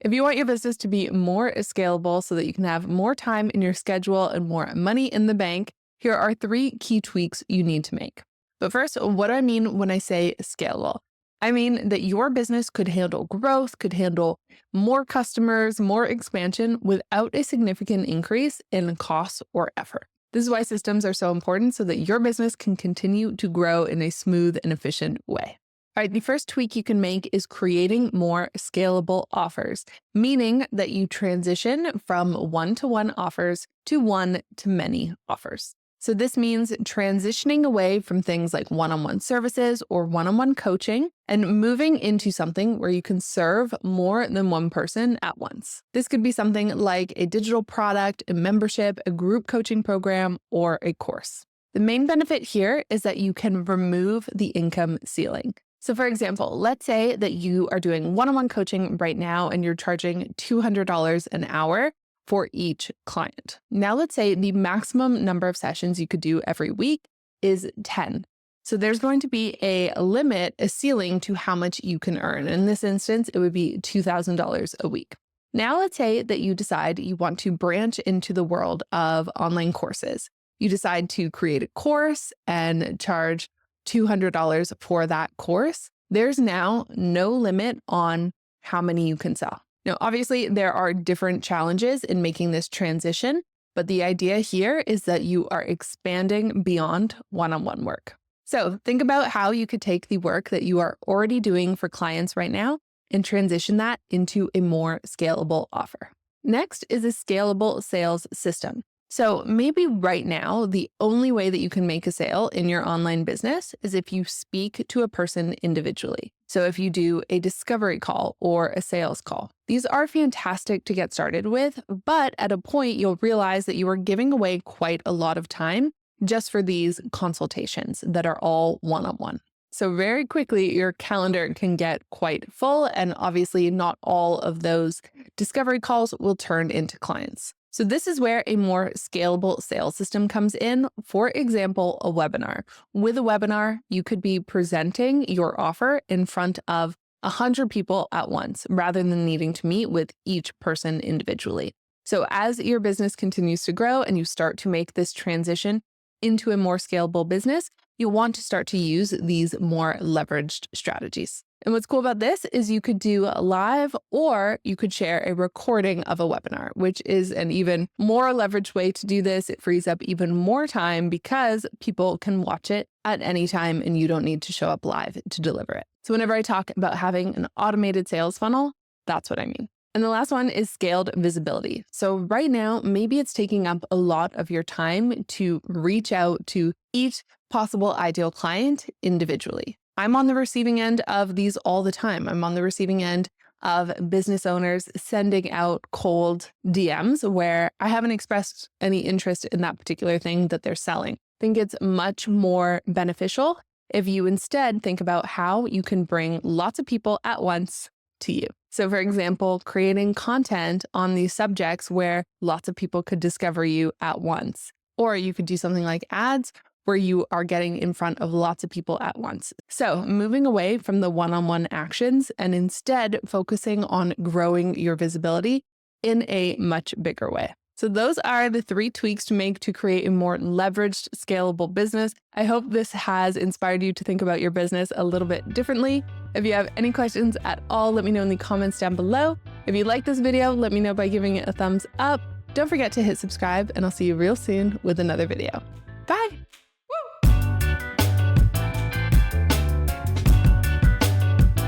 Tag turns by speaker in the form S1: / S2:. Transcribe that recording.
S1: If you want your business to be more scalable so that you can have more time in your schedule and more money in the bank, here are 3 key tweaks you need to make. But first, what do I mean when I say scalable? I mean that your business could handle growth, could handle more customers, more expansion without a significant increase in costs or effort. This is why systems are so important so that your business can continue to grow in a smooth and efficient way. All right, the first tweak you can make is creating more scalable offers, meaning that you transition from one-to-one offers to one-to-many offers. So this means transitioning away from things like one-on-one services or one-on-one coaching and moving into something where you can serve more than one person at once. This could be something like a digital product, a membership, a group coaching program, or a course. The main benefit here is that you can remove the income ceiling. So for example, let's say that you are doing one-on-one coaching right now and you're charging $200 an hour for each client. Now let's say the maximum number of sessions you could do every week is 10. So there's going to be a limit, a ceiling to how much you can earn. In this instance, it would be $2,000 a week. Now let's say that you decide you want to branch into the world of online courses. You decide to create a course and charge $200 for that course. There's now no limit on how many you can sell. Now, obviously, there are different challenges in making this transition, but the idea here is that you are expanding beyond one-on-one work. So think about how you could take the work that you are already doing for clients right now and transition that into a more scalable offer. Next is a scalable sales system. So maybe right now, the only way that you can make a sale in your online business is if you speak to a person individually. So if you do a discovery call or a sales call, these are fantastic to get started with, but at a point you'll realize that you are giving away quite a lot of time just for these consultations that are all one-on-one. So very quickly, your calendar can get quite full, and obviously not all of those discovery calls will turn into clients. So this is where a more scalable sales system comes in. For example, a webinar. With a webinar, you could be presenting your offer in front of 100 people at once, rather than needing to meet with each person individually. So as your business continues to grow and you start to make this transition into a more scalable business, you'll want to start to use these more leveraged strategies. And what's cool about this is you could do a live, or you could share a recording of a webinar, which is an even more leveraged way to do this. It frees up even more time because people can watch it at any time and you don't need to show up live to deliver it. So whenever I talk about having an automated sales funnel, that's what I mean. And the last one is scaled visibility. So right now, maybe it's taking up a lot of your time to reach out to each possible ideal client individually. I'm on the receiving end of these all the time. I'm on the receiving end of business owners sending out cold DMs where I haven't expressed any interest in that particular thing that they're selling. I think it's much more beneficial if you instead think about how you can bring lots of people at once to you. So for example, creating content on these subjects where lots of people could discover you at once. Or you could do something like ads where you are getting in front of lots of people at once. So moving away from the one-on-one actions and instead focusing on growing your visibility in a much bigger way. So those are the 3 tweaks to make to create a more leveraged, scalable business. I hope this has inspired you to think about your business a little bit differently. If you have any questions at all, let me know in the comments down below. If you like this video, let me know by giving it a thumbs up. Don't forget to hit subscribe, and I'll see you real soon with another video. Bye!